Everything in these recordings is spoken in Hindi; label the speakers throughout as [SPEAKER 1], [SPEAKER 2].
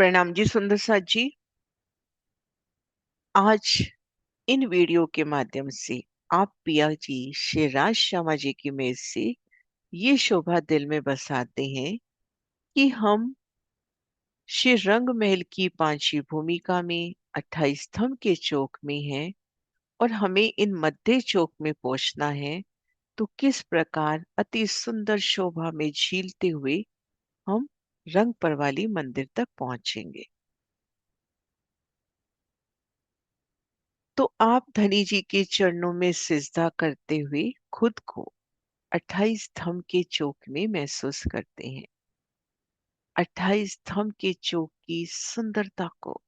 [SPEAKER 1] प्रणाम जी सुंदर साथ जी। आज इन वीडियो के माध्यम से आप पिया जी श्री राज शर्मा जी की मेज से ये शोभा दिल में बसाते हैं कि हम श्री रंग महल की पांचवी भूमिका में 28 स्तंभ के चौक में हैं और हमें इन मध्य चौक में पहुंचना है। तो किस प्रकार अति सुंदर शोभा में झीलते हुए हम रंग परवाली मंदिर तक पहुंचेंगे। तो आप धनी जी के चरणों में सिजदा करते हुए खुद को 28 स्तंभ के चौक में महसूस करते हैं। 28 स्तंभ के चौक की सुंदरता को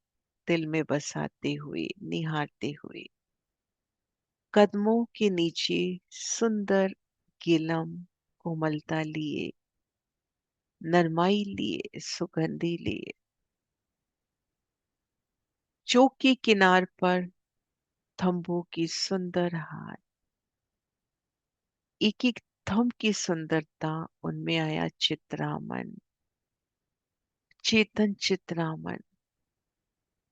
[SPEAKER 1] दिल में बसाते हुए निहारते हुए कदमों के नीचे सुंदर गिलम कोमलता लिए, नरमाई लिए, सुगंधि लिए, चौक के किनार पर थंभों की सुंदर हार, एक एक थंभ की सुंदरता उनमें आया चित्रामन, चेतन चित्रामन,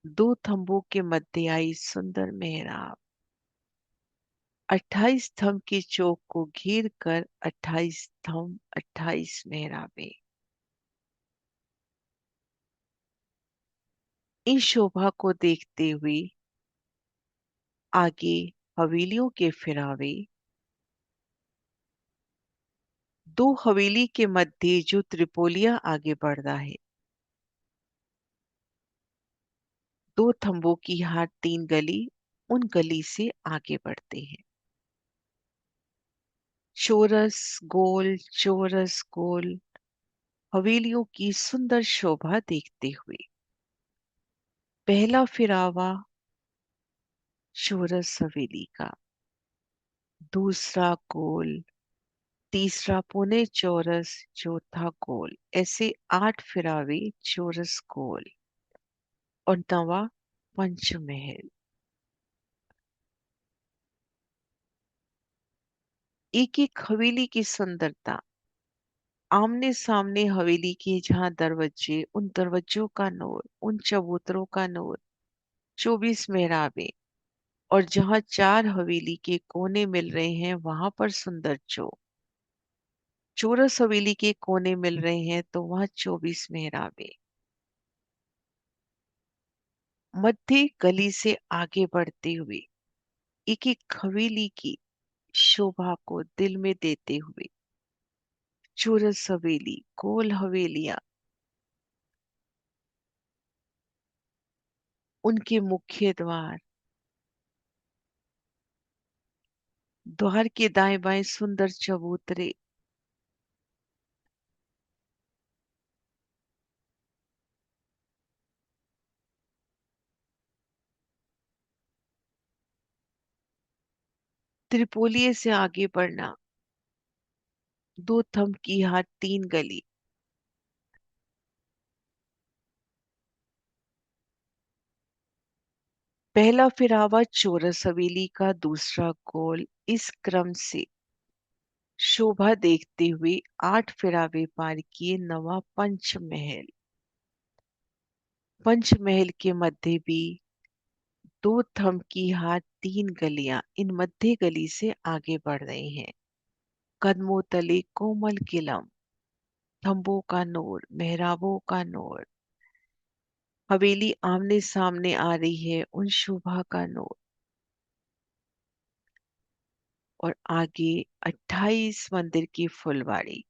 [SPEAKER 1] दो थंभों के मध्य आई सुंदर मेहराब, 28 स्तंभ के चौक को घेर कर 28 स्तंभ, 28 मेहराबें। इन शोभा को देखते हुए आगे हवेलियों के फिरावे, दो हवेली के मध्य जो त्रिपोलिया आगे बढ़ रहा है, दो थंभों की हार तीन गली, उन गली से आगे बढ़ते हैं। चौरस गोल, चौरस गोल हवेलियों की सुंदर शोभा देखते हुए पहला फिरावा चौरस हवेली का, दूसरा गोल, तीसरा पुणे चौरस, चौथा गोल, ऐसे 8 फिरावे चौरस गोल और नवा पंचमहल। एक एक हवेली की सुंदरता, आमने सामने हवेली के जहां दरवाजे, उन दरवाजों का नूर, उन चबूतरों का नूर, 24 मेहराबें, और जहां 4 हवेली के कोने मिल रहे हैं वहां पर सुंदर चौक, चौरस हवेली के कोने मिल रहे हैं तो वहां 24 मेहराबें। मध्य गली से आगे बढ़ते हुए एक एक हवेली की शोभा को दिल में देते हुए चौरस हवेली, गोल हवेलियां, उनके मुख्य द्वार, द्वार के दाएं बाएं सुंदर चबूतरे, त्रिपोलिये से आगे बढ़ना, दो थंभ की हाथ तीन गली, पहला फिरावा चौरस हवेली का, दूसरा गोल, इस क्रम से शोभा देखते हुए 8 फिरावे पार किए नवा पंचमहल। पंचमहल के मध्य भी दो थंभ की हाथ तीन गलियां, इन मध्य गली से आगे बढ़ रहे हैं। कदमों तले कोमल गिलम, थंभों का नूर, मेहराबों का नूर, हवेली आमने सामने आ रही है, उन शोभा का नूर, और आगे 28 मंदिर की फुलवाड़ी,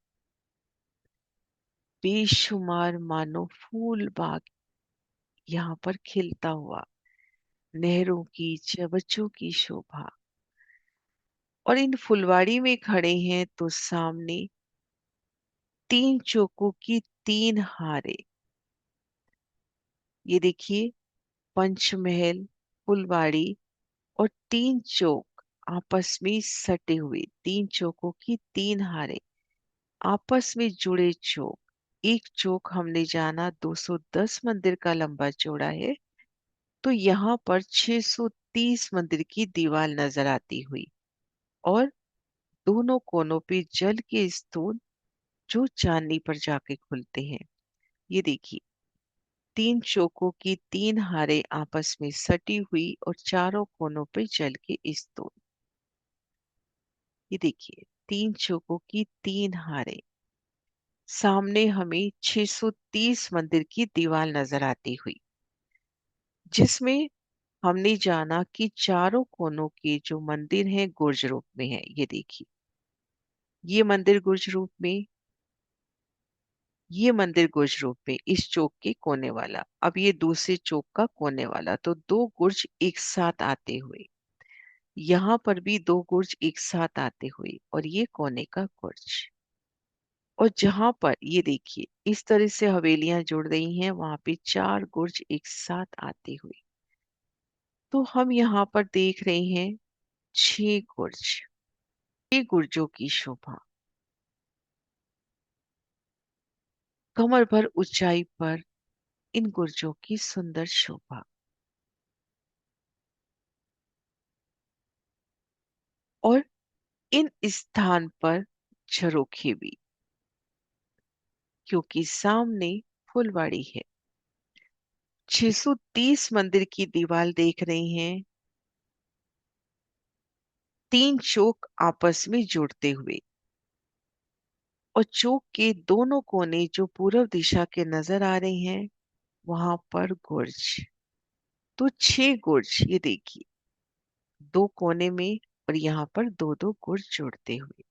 [SPEAKER 1] बेशुमार मानो फूल बाग यहाँ पर खिलता हुआ, नहरों की, चबच्चों की शोभा। और इन फुलवाड़ी में खड़े हैं तो सामने तीन चौकों की तीन हारे, ये देखिए, पंचमहल, फुलवाड़ी और तीन चौक आपस में सटे हुए, तीन चौकों की तीन हारे आपस में जुड़े चौक। एक चौक हमने जाना 210 मंदिर का लंबा चौड़ा है, तो यहाँ पर 630 मंदिर की दीवार नजर आती हुई, और दोनों कोनों पे जल के स्तूप जो चांदनी पर जाके खुलते हैं। ये देखिए, तीन चौकों की तीन हारें आपस में सटी हुई और चारों कोनों पे जल के स्तूप। ये देखिए, तीन चौकों की तीन हारें। सामने हमें 630 मंदिर की दीवार नजर आती हुई, जिसमें हमने जाना कि चारों कोनों के जो मंदिर हैं गुर्ज रूप में है। ये देखिए, ये मंदिर गुर्ज रूप में, ये मंदिर गुर्ज रूप में, इस चौक के कोने वाला। अब ये दूसरे चौक का कोने वाला, तो दो गुर्ज एक साथ आते हुए, यहाँ पर भी दो गुर्ज एक साथ आते हुए, और ये कोने का गुर्ज। और जहां पर ये देखिए इस तरह से हवेलियां जुड़ रही हैं, वहां पे चार गुर्ज एक साथ आते हुए। तो हम यहाँ पर देख रहे हैं छह गुर्ज, छह गुर्जों की शोभा। कमर भर ऊंचाई पर इन गुर्जों की सुंदर शोभा। और इन स्थान पर झरोखे भी, क्योंकि सामने फुलवाड़ी है। 630 मंदिर की दीवार देख रहे हैं, तीन चौक आपस में जुड़ते हुए, और चौक के दोनों कोने जो पूर्व दिशा के नजर आ रहे हैं, वहां पर गुर्ज। तो छह गुर्ज, ये देखिए, दो कोने में, और यहाँ पर दो दो गुर्ज जुड़ते हुए।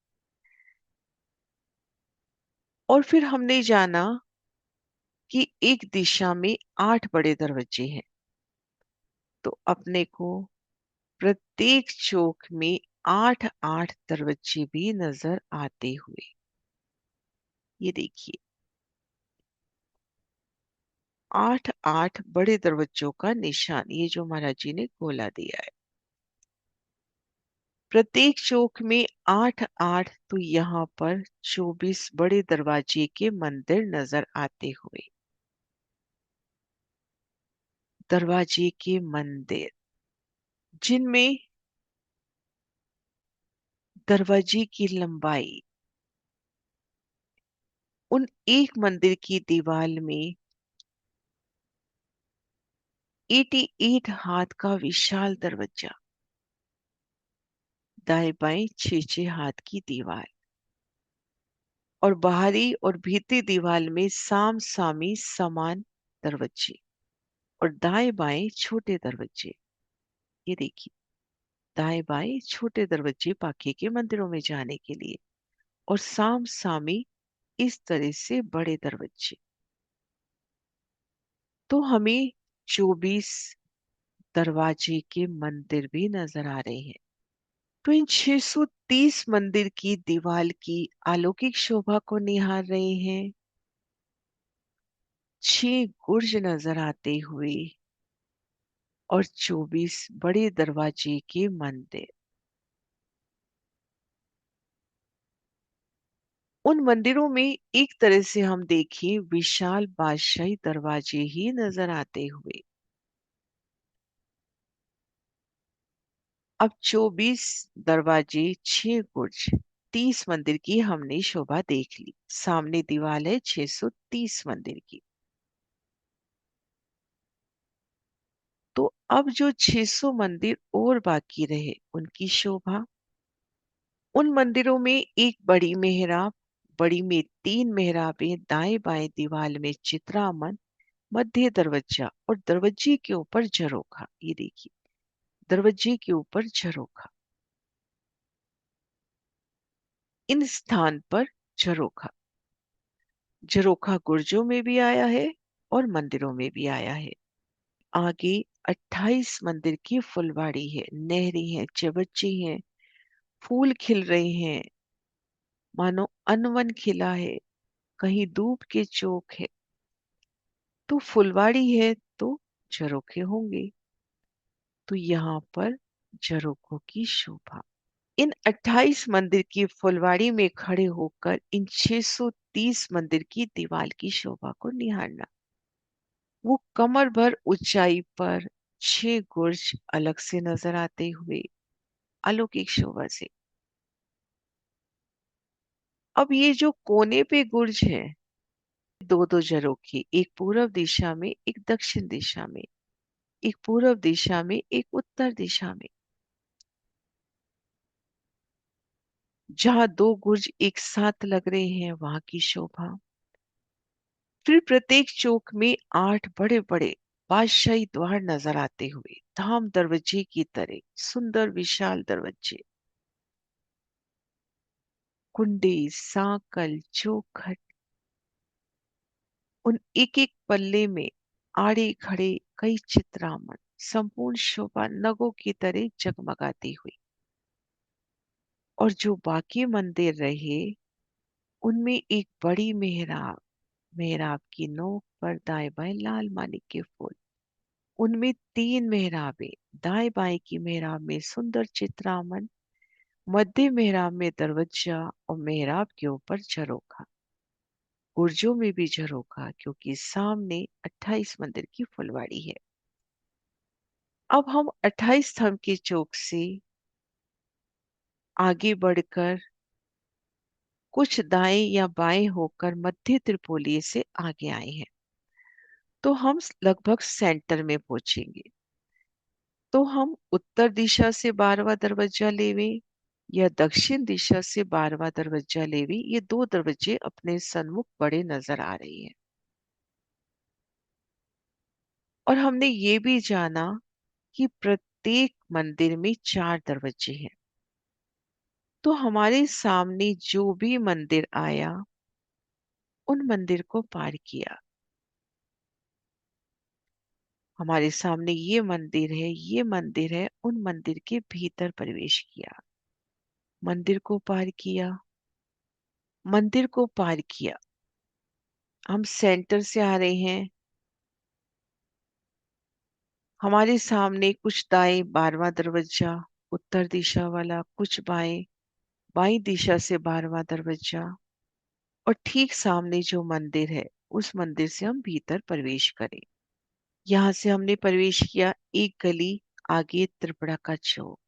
[SPEAKER 1] और फिर हमने जाना कि एक दिशा में 8 बड़े दरवाजे हैं। तो अपने को प्रत्येक चौक में 8-8 दरवाजे भी नजर आते हुए। ये देखिए, 8-8 बड़े दरवाजों का निशान, ये जो महाराज जी ने गोला दिया है। प्रत्येक चौक में 8-8, तो यहाँ पर 24 बड़े दरवाजे के मंदिर नजर आते हुए। दरवाजे के मंदिर, जिनमें दरवाजे की लंबाई उन एक मंदिर की दीवार में 88 हाथ का विशाल दरवाजा, दाएं बाएं 6-6 हाथ की दीवार, और बाहरी और भीतरी दीवार में साम सामी समान दरवाजे, और दाएं बाएं छोटे दरवाजे। ये देखिए, दाएं बाएं छोटे दरवाजे बाकी के मंदिरों में जाने के लिए, और साम सामी इस तरह से बड़े दरवाजे। तो हमें 24 दरवाजे के मंदिर भी नजर आ रहे हैं। तो इन 630 मंदिर की दीवार की अलौकिक शोभा को निहार रहे हैं, छह गुर्ज नजर आते हुए, और 24 बड़े दरवाजे के मंदिर। उन मंदिरों में एक तरह से हम देखें विशाल बादशाही दरवाजे ही नजर आते हुए। अब 24 दरवाजे, 6 गुर्ज, 30 मंदिर की हमने शोभा देख ली। सामने दीवार है 630 मंदिर की। तो अब जो 600 मंदिर और बाकी रहे, उनकी शोभा। उन मंदिरों में एक बड़ी मेहराब, बड़ी में 3 मेहराबें, दाएं बाएं दीवार में चित्रामन, मध्य दरवाजा, और दरवाजे के ऊपर झरोखा। ये देखिए, दरवाजे के ऊपर झरोखा, इन स्थान पर झरोखा। झरोखा गुर्जों में भी आया है और मंदिरों में भी आया है। आगे 28 मंदिर की फुलवाड़ी है, नहरें हैं, चबच्चे हैं, फूल खिल रहे हैं, मानो अनवन खिला है, कहीं धूप के चौक है। तो फुलवाड़ी है तो झरोखे होंगे। तो यहाँ पर झरोखों की शोभा। इन 28 मंदिर की फुलवाड़ी में खड़े होकर इन 630 मंदिर की दीवार की शोभा को निहारना। वो कमर भर ऊंचाई पर 6 गुर्ज अलग से नजर आते हुए, अलौकिक शोभा से। अब ये जो कोने पे गुर्ज है, दो दो झरोखे, एक पूर्व दिशा में, एक दक्षिण दिशा में, एक पूर्व दिशा में, एक उत्तर दिशा में। जहां दो गुर्ज एक साथ लग रहे हैं वहां की शोभा। फिर प्रत्येक चौक में 8 बड़े बड़े बादशाही द्वार नजर आते हुए, धाम दरवाजे की तरह सुंदर विशाल दरवाजे, कुंडे, सांकल, चौखट, उन एक एक पल्ले में आड़े खड़े कई चित्रामण, संपूर्ण शोभा नगों की तरह जगमगाती हुई। और जो बाकी मंदिर रहे, उनमें एक बड़ी मेहराब, मेहराब की नोक पर दाएं बाएं लाल मानिक के फूल, उनमें 3 मेहराबें, दाएं बाएं की मेहराब में सुंदर चित्रामन, मध्य मेहराब में दरवाजा और मेहराब के ऊपर झरोखा, गुर्जों में भी झरोखा, क्योंकि सामने 28 मंदिर की फुलवाड़ी है। अब हम 28 स्तंभ के चौक से आगे बढ़कर कुछ दाएं या बाएं होकर मध्य त्रिपोली से आगे आए हैं, तो हम लगभग सेंटर में पहुंचेंगे। तो हम उत्तर दिशा से 12वां दरवाजा लेवें या दक्षिण दिशा से 12वां दरवाजा लेवें, ये दो दरवाजे अपने सन्मुख बड़े नजर आ रहे हैं। और हमने ये भी जाना कि प्रत्येक मंदिर में 4 दरवाजे हैं। तो हमारे सामने जो भी मंदिर आया, उन मंदिर को पार किया। हमारे सामने ये मंदिर है, ये मंदिर है, उन मंदिर के भीतर प्रवेश किया, मंदिर को पार किया, मंदिर को पार किया। हम सेंटर से आ रहे हैं, हमारे सामने कुछ दाएं 12वां दरवाजा उत्तर दिशा वाला, कुछ बाएं बाईं दिशा से 12वां दरवाजा, और ठीक सामने जो मंदिर है, उस मंदिर से हम भीतर प्रवेश करें। यहाँ से हमने प्रवेश किया, एक गली आगे त्रिपुरा का चौक,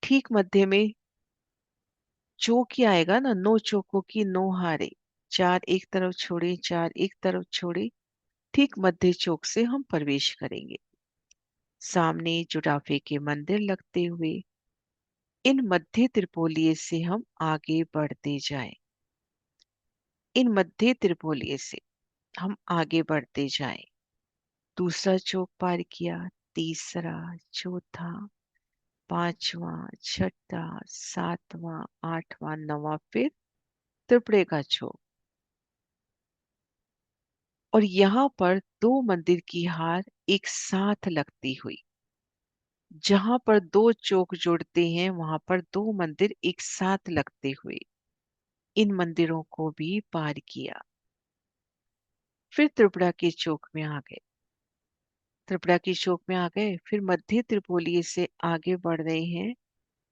[SPEAKER 1] ठीक मध्य में चौक ही आएगा ना, 9 चौकों की 9 हारे, 4 एक तरफ छोड़े, 4 एक तरफ छोड़े, ठीक मध्य चौक से हम प्रवेश करेंगे। सामने जुड़ाफे के मंदिर लगते हुए इन मध्य त्रिपोलिये से हम आगे बढ़ते जाएं। इन मध्य त्रिपोलिये से हम आगे बढ़ते जाएं। दूसरा चौक पार किया, तीसरा, चौथा, पांचवा, छठा, सातवां, आठवां, नौवां, फिर त्रिपुरे का चौक। और यहाँ पर दो मंदिर की हार एक साथ लगती हुई, जहां पर दो चौक जुड़ते हैं वहां पर दो मंदिर एक साथ लगते हुए, इन मंदिरों को भी पार किया। फिर त्रिपुरा के चौक में आ गए, त्रिपुरा के चौक में आ गए, फिर मध्य त्रिपोली से आगे बढ़ रहे हैं।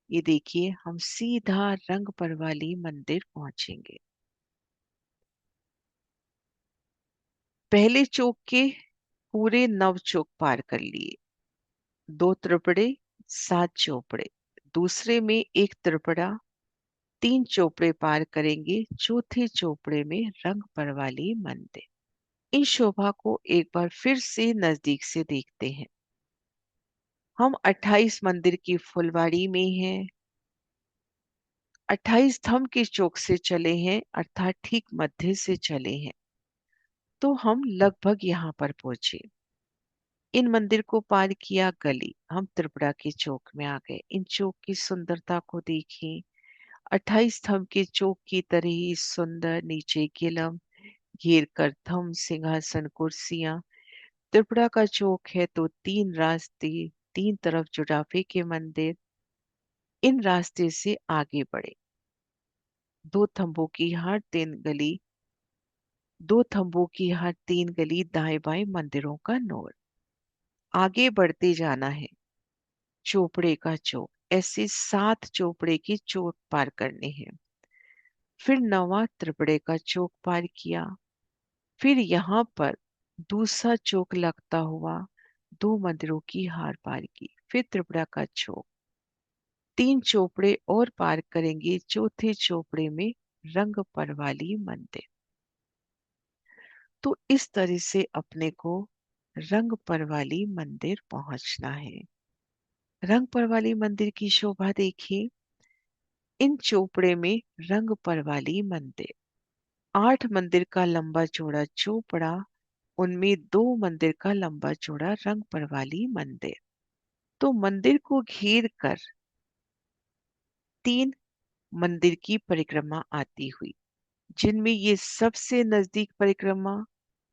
[SPEAKER 1] ये देखिए, हम सीधा रंग परवाली मंदिर पहुंचेंगे। पहले चौक के पूरे 9 चौक पार कर लिए, 2 त्रिपुरे, 7 चौपड़े, दूसरे में एक त्रिपुरा, 3 चौपड़े पार करेंगे, चौथे चौपड़े में रंग परवाली मंदिर। इन शोभा को एक बार फिर से नजदीक से देखते हैं। हम 28 मंदिर की फुलवाड़ी में हैं, 28 धम के चौक से चले हैं, अर्थात ठीक मध्य से चले हैं, तो हम लगभग यहाँ पर पहुंचे। इन मंदिर को पार किया, गली, हम त्रिपुरा के चौक में आ गए। इन चौक की सुंदरता को देखिए, 28 थम के चौक की तरह ही सुंदर, नीचे किलम घेर कर थम, सिंहासन, कुर्सियां। त्रिपुरा का चौक है तो 3 रास्ते, 3 तरफ जुड़ाफे के मंदिर। इन रास्ते से आगे बढ़े, 2 थंबों की हर 3 गली, 2 थंबों की हर 3 गली, दाएं बाएं मंदिरों का नोर। आगे बढ़ते जाना है, चोपड़े का चौक, ऐसे 7 चोपड़े के चौक पार करने हैं। फिर 9वां त्रिपुरे का चौक पार किया, फिर यहाँ पर दूसरा चौक लगता हुआ 2 मंदिरों की हार पार की, फिर त्रिपुरा का चौक, 3 चोपड़े और पार करेंगे, चौथे चोपड़े में रंग परवाली मंदिर। तो इस तरह से अपने को रंग परवाली मंदिर पहुंचना है। रंग परवाली मंदिर की शोभा देखिए। इन चोपड़े में रंग परवाली मंदिर, 8 मंदिर का लंबा चौड़ा चोपड़ा, उनमें 2 मंदिर का लंबा चौड़ा रंग परवाली मंदिर। तो मंदिर को घेर कर 3 मंदिर की परिक्रमा आती हुई, जिनमें ये सबसे नजदीक परिक्रमा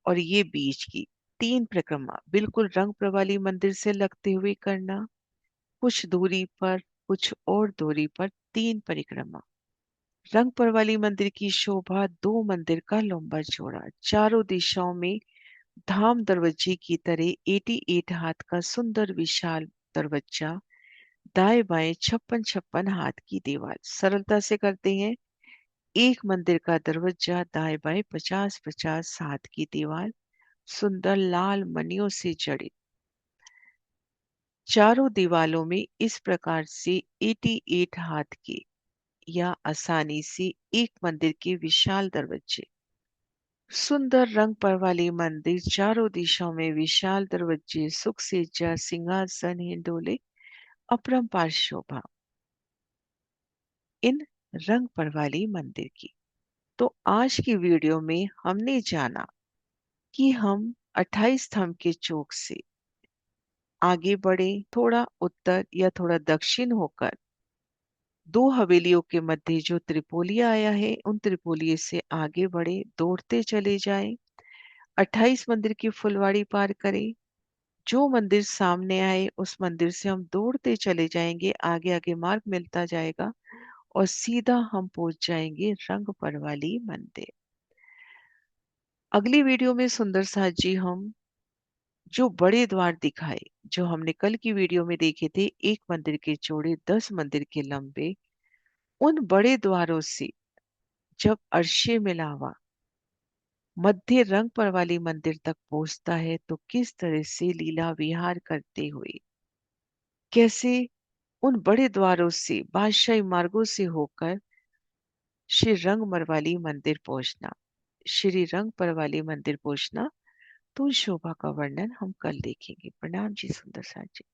[SPEAKER 1] और ये बीच की 3 परिक्रमा बिल्कुल रंग प्रवाली मंदिर से लगते हुए करना। कुछ दूरी पर, कुछ और दूरी पर 3 परिक्रमा। रंग परवाली मंदिर की शोभा 2 मंदिर का लंबा चौड़ा, चारों दिशाओं में धाम दरवाजे की तरह 88 हाथ का सुंदर विशाल दरवाजा, दाएं बाएं 56-56 हाथ की दीवार। सरलता से करते हैं। एक मंदिर का दरवाजा, दाएं बाएं 50-50 हाथ की दीवार, सुंदर लाल मणियों से जड़े। चारों दीवालों में इस प्रकार से 88 हाथ के या आसानी से एक मंदिर के विशाल दरवाजे। सुंदर रंग पर वाली मंदिर, चारों दिशाओं में विशाल दरवाजे, सुख सज्जा, सिंहासन, हिंडोले, अपरंपार शोभा इन रंग पर वाली मंदिर की। तो आज की वीडियो में हमने जाना कि हम 28 स्तंभ के चौक से आगे बढ़े, थोड़ा उत्तर या थोड़ा दक्षिण होकर 2 हवेलियों के मध्य जो त्रिपोलिया आया है, उन त्रिपोलिये से आगे बढ़े, दौड़ते चले जाएं, 28 मंदिर की फुलवाड़ी पार करें। जो मंदिर सामने आए उस मंदिर से हम दौड़ते चले जाएंगे, आगे आगे मार्ग मिलता जाएगा और सीधा हम पहुंच जाएंगे रंग परवाली मंदिर। अगली वीडियो में सुंदर साथ जी हम जो बड़े द्वार दिखाए, जो हमने कल की वीडियो में देखे थे, 1 मंदिर के चौड़े 10 मंदिर के लंबे, उन बड़े द्वारों से जब अर्शे मिलावा मध्य रंग पर वाली मंदिर तक पहुंचता है तो किस तरह से लीला विहार करते हुए, कैसे उन बड़े द्वारों से बादशाही मार्गों से होकर श्री रंग मरवाली मंदिर पहुंचना, श्री रंग परवाली मंदिर पहुंचना, तो उस शोभा का वर्णन हम कल देखेंगे। प्रणाम जी सुंदर साथ जी।